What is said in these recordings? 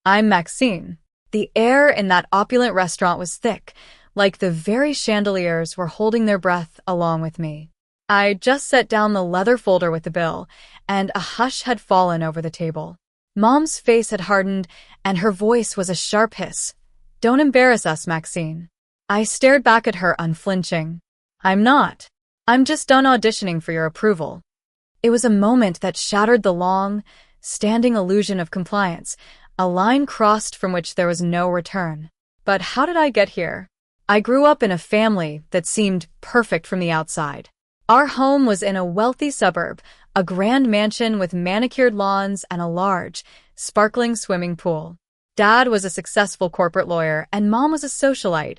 I'm Maxine. The air in that opulent restaurant was thick, like the very chandeliers were holding their breath along with me. I just set down the leather folder with the bill, and a hush had fallen over the table. Mom's face had hardened, and her voice was a sharp hiss. "Don't embarrass us, Maxine." I stared back at her, unflinching. "I'm not. I'm just done auditioning for your approval." It was a moment that shattered the long, standing illusion of compliance, a line crossed from which there was no return. But how did I get here? I grew up in a family that seemed perfect from the outside. Our home was in a wealthy suburb, a grand mansion with manicured lawns and a large, sparkling swimming pool. Dad was a successful corporate lawyer, and Mom was a socialite,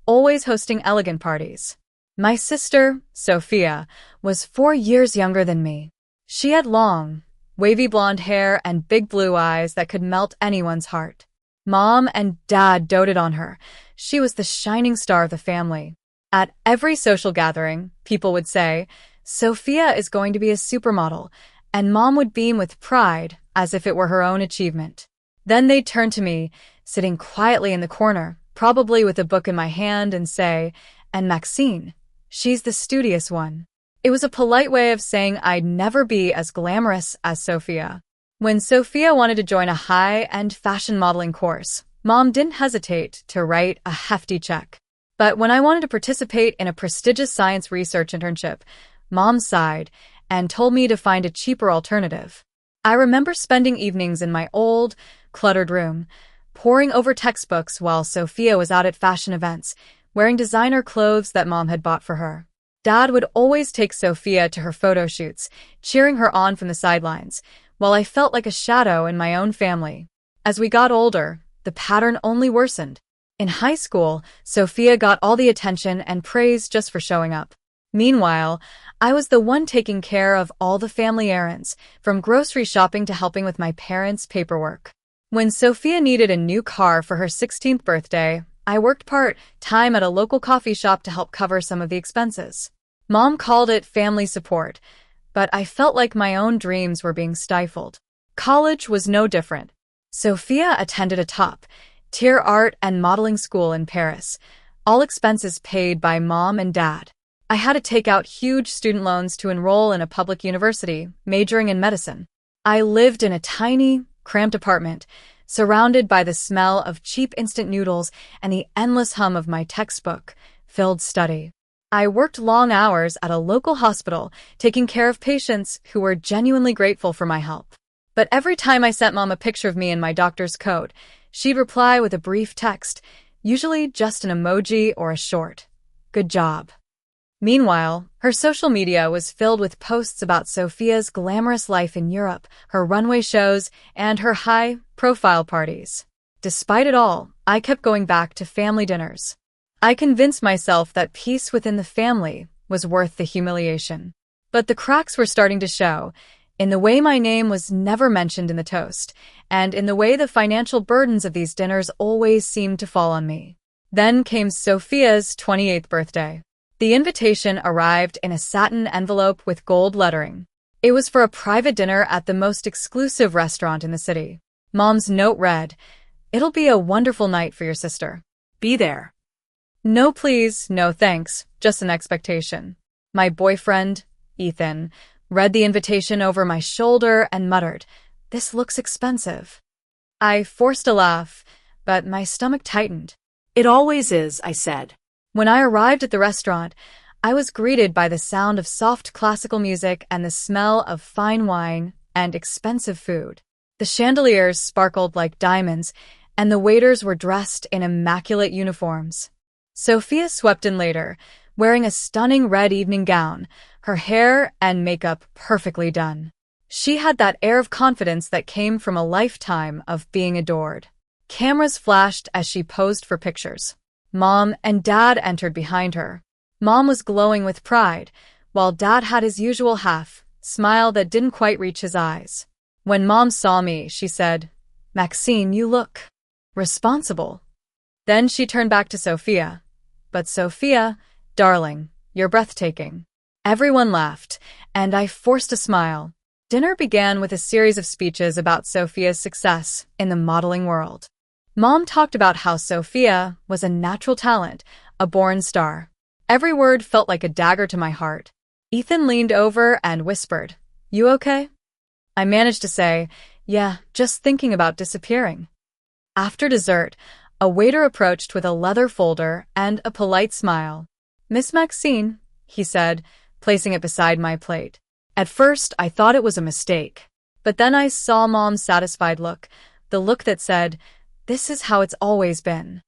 always hosting elegant parties. My sister, Sophia, was 4 years younger than me. She had long, wavy blonde hair and big blue eyes that could melt anyone's heart. Mom and Dad doted on her. She was the shining star of the family. At every social gathering, people would say, "Sophia is going to be a supermodel," and Mom would beam with pride as if it were her own achievement. Then they'd turn to me, sitting quietly in the corner, probably with a book in my hand, and say, "And Maxine, she's the studious one." It was a polite way of saying I'd never be as glamorous as Sophia. When Sophia wanted to join a high-end fashion modeling course, Mom didn't hesitate to write a hefty check. But when I wanted to participate in a prestigious science research internship, Mom sighed and told me to find a cheaper alternative. I remember spending evenings in my old, cluttered room, poring over textbooks while Sophia was out at fashion events, wearing designer clothes that Mom had bought for her. Dad would always take Sophia to her photo shoots, cheering her on from the sidelines, while I felt like a shadow in my own family. As we got older, the pattern only worsened. In high school, Sophia got all the attention and praise just for showing up. Meanwhile, I was the one taking care of all the family errands, from grocery shopping to helping with my parents' paperwork. When Sophia needed a new car for her 16th birthday, I worked part-time at a local coffee shop to help cover some of the expenses. Mom called it family support, but I felt like my own dreams were being stifled. College was no different. Sophia attended a top-tier art and modeling school in Paris, all expenses paid by Mom and Dad. I had to take out huge student loans to enroll in a public university, majoring in medicine. I lived in a tiny, cramped apartment, surrounded by the smell of cheap instant noodles and the endless hum of my textbook-filled study. I worked long hours at a local hospital, taking care of patients who were genuinely grateful for my help. But every time I sent Mom a picture of me in my doctor's coat, she'd reply with a brief text, usually just an emoji or a short, "Good job." Meanwhile, her social media was filled with posts about Sophia's glamorous life in Europe, her runway shows, and her high-profile parties. Despite it all, I kept going back to family dinners. I convinced myself that peace within the family was worth the humiliation. But the cracks were starting to show, in the way my name was never mentioned in the toast, and in the way the financial burdens of these dinners always seemed to fall on me. Then came Sophia's 28th birthday. The invitation arrived in a satin envelope with gold lettering. It was for a private dinner at the most exclusive restaurant in the city. Mom's note read, "It'll be a wonderful night for your sister. Be there." No please, no thanks, just an expectation. My boyfriend, Ethan, read the invitation over my shoulder and muttered, "This looks expensive." I forced a laugh, but my stomach tightened. "It always is," I said. When I arrived at the restaurant, I was greeted by the sound of soft classical music and the smell of fine wine and expensive food. The chandeliers sparkled like diamonds, and the waiters were dressed in immaculate uniforms. Sophia swept in later, wearing a stunning red evening gown, her hair and makeup perfectly done. She had that air of confidence that came from a lifetime of being adored. Cameras flashed as she posed for pictures. Mom and Dad entered behind her. Mom was glowing with pride, while Dad had his usual half-smile that didn't quite reach his eyes. When Mom saw me, she said, "Maxine, you look responsible." Then she turned back to Sophia. "But Sophia, darling, you're breathtaking." Everyone laughed, and I forced a smile. Dinner began with a series of speeches about Sophia's success in the modeling world. Mom talked about how Sophia was a natural talent, a born star. Every word felt like a dagger to my heart. Ethan leaned over and whispered, "You okay?" I managed to say, "Yeah, just thinking about disappearing." After dessert, a waiter approached with a leather folder and a polite smile. "Miss Maxine," he said, placing it beside my plate. At first, I thought it was a mistake. But then I saw Mom's satisfied look, the look that said, "This is how it's always been."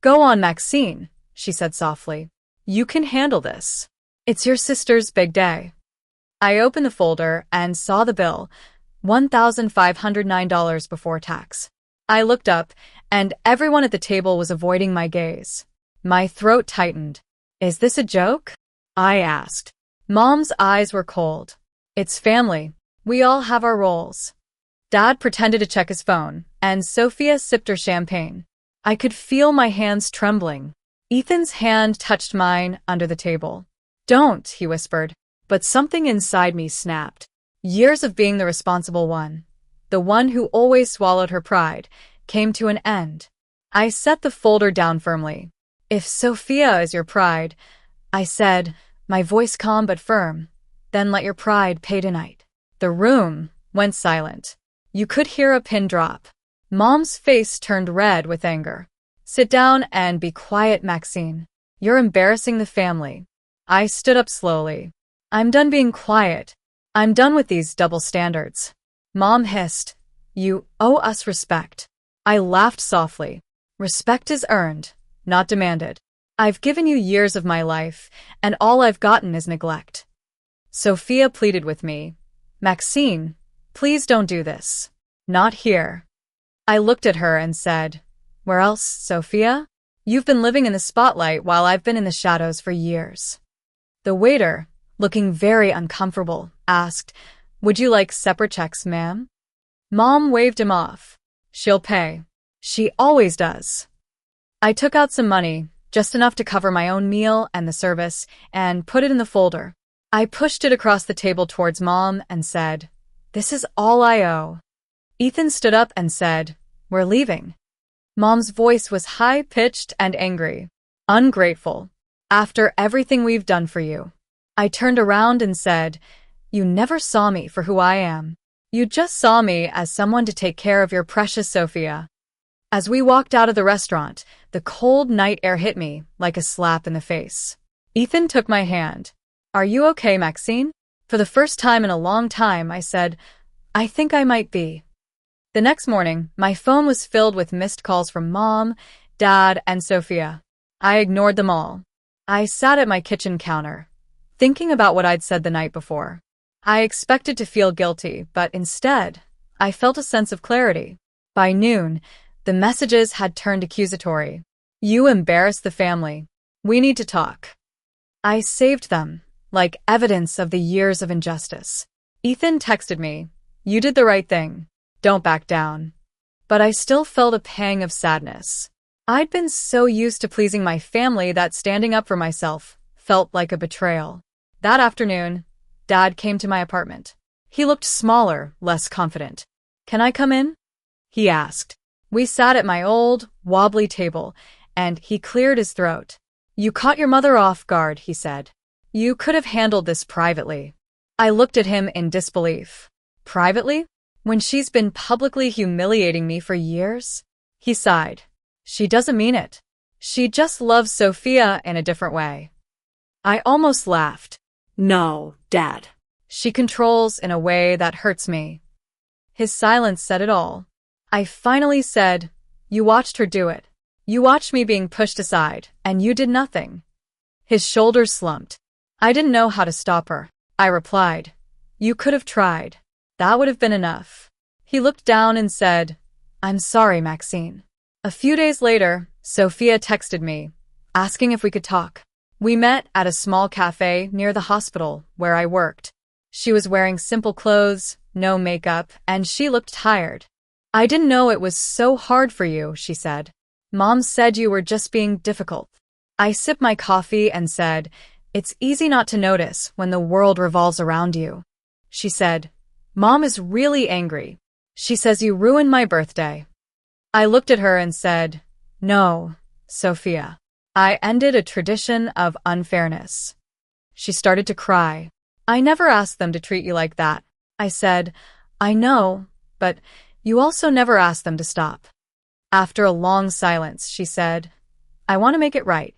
"Go on, Maxine," she said softly. "You can handle this. It's your sister's big day." I opened the folder and saw the bill, $1,509 before tax. I looked up, and everyone at the table was avoiding my gaze. My throat tightened. "Is this a joke?" I asked. Mom's eyes were cold. "It's family. We all have our roles." Dad pretended to check his phone, and Sophia sipped her champagne. I could feel my hands trembling. Ethan's hand touched mine under the table. "Don't," he whispered, but something inside me snapped. Years of being the responsible one, the one who always swallowed her pride, came to an end. I set the folder down firmly. "If Sophia is your pride," I said, my voice calm but firm, "then let your pride pay tonight." The room went silent. You could hear a pin drop. Mom's face turned red with anger. "Sit down and be quiet, Maxine. You're embarrassing the family." I stood up slowly. "I'm done being quiet. I'm done with these double standards." Mom hissed, "You owe us respect." I laughed softly. "Respect is earned, not demanded. I've given you years of my life, and all I've gotten is neglect." Sophia pleaded with me. "Maxine, please don't do this. Not here." I looked at her and said, "Where else, Sophia? You've been living in the spotlight while I've been in the shadows for years." The waiter, looking very uncomfortable, asked, "Would you like separate checks, ma'am?" Mom waved him off. "She'll pay. She always does." I took out some money, just enough to cover my own meal and the service, and put it in the folder. I pushed it across the table towards Mom and said, "This is all I owe." Ethan stood up and said, "We're leaving." Mom's voice was high-pitched and angry. "Ungrateful. After everything we've done for you." I turned around and said, "You never saw me for who I am. You just saw me as someone to take care of your precious Sophia." As we walked out of the restaurant, the cold night air hit me like a slap in the face. Ethan took my hand. "Are you okay, Maxine?" For the first time in a long time, I said, "I think I might be." The next morning, my phone was filled with missed calls from Mom, Dad, and Sophia. I ignored them all. I sat at my kitchen counter, thinking about what I'd said the night before. I expected to feel guilty, but instead, I felt a sense of clarity. By noon, the messages had turned accusatory. "You embarrassed the family. We need to talk." I saved them, like evidence of the years of injustice. Ethan texted me, "You did the right thing. Don't back down." But I still felt a pang of sadness. I'd been so used to pleasing my family that standing up for myself felt like a betrayal. That afternoon, Dad came to my apartment. He looked smaller, less confident. "Can I come in?" he asked. We sat at my old, wobbly table, and he cleared his throat. "You caught your mother off guard," he said. "You could have handled this privately." I looked at him in disbelief. "Privately? When she's been publicly humiliating me for years?" He sighed. "She doesn't mean it. She just loves Sophia in a different way." I almost laughed. "No, Dad." "She controls in a way that hurts me." His silence said it all. I finally said, "You watched her do it. You watched me being pushed aside, and you did nothing." His shoulders slumped. "I didn't know how to stop her," I replied. "You could have tried. That would have been enough." He looked down and said, "I'm sorry, Maxine." A few days later, Sophia texted me, asking if we could talk. We met at a small cafe near the hospital where I worked. She was wearing simple clothes, no makeup, and she looked tired. "I didn't know it was so hard for you," she said. "Mom said you were just being difficult." I sipped my coffee and said, "It's easy not to notice when the world revolves around you." She said, Mom is really angry. She says you ruined my birthday. I looked at her and said, "No, Sophia. I ended a tradition of unfairness." She started to cry. "I never asked them to treat you like that." I said, "I know, but you also never asked them to stop." After a long silence, she said, "I want to make it right."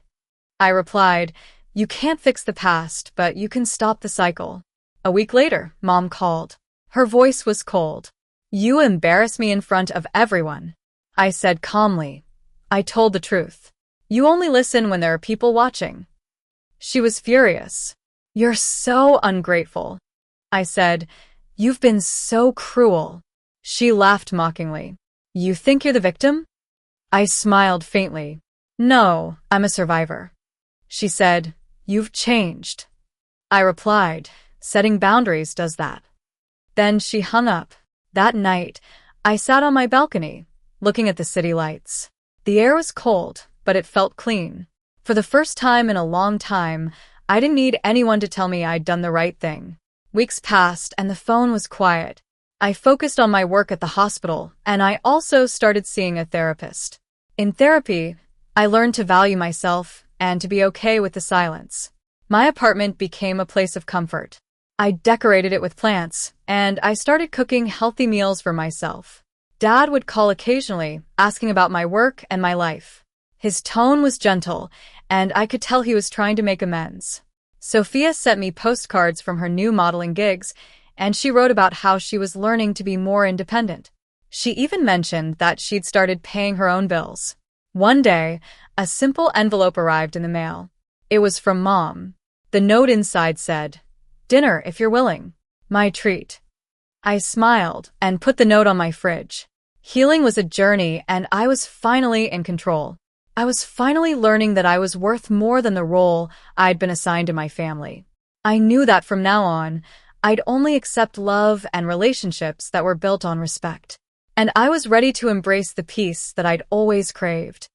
I replied, "You can't fix the past, but you can stop the cycle." A week later, Mom called. Her voice was cold. "You embarrass me in front of everyone." I said calmly, "I told the truth. You only listen when there are people watching." She was furious. "You're so ungrateful." I said, "You've been so cruel." She laughed mockingly. "You think you're the victim?" I smiled faintly. "No, I'm a survivor." She said, "You've changed." I replied, "Setting boundaries does that." Then she hung up. That night, I sat on my balcony, looking at the city lights. The air was cold, but it felt clean. For the first time in a long time, I didn't need anyone to tell me I'd done the right thing. Weeks passed and the phone was quiet. I focused on my work at the hospital, and I also started seeing a therapist. In therapy, I learned to value myself and to be okay with the silence. My apartment became a place of comfort. I decorated it with plants, and I started cooking healthy meals for myself. Dad would call occasionally, asking about my work and my life. His tone was gentle, and I could tell he was trying to make amends. Sophia sent me postcards from her new modeling gigs, and she wrote about how she was learning to be more independent. She even mentioned that she'd started paying her own bills. One day, a simple envelope arrived in the mail. It was from Mom. The note inside said, "Dinner if you're willing. My treat." I smiled and put the note on my fridge. Healing was a journey, and I was finally in control. I was finally learning that I was worth more than the role I'd been assigned in my family. I knew that from now on, I'd only accept love and relationships that were built on respect. And I was ready to embrace the peace that I'd always craved.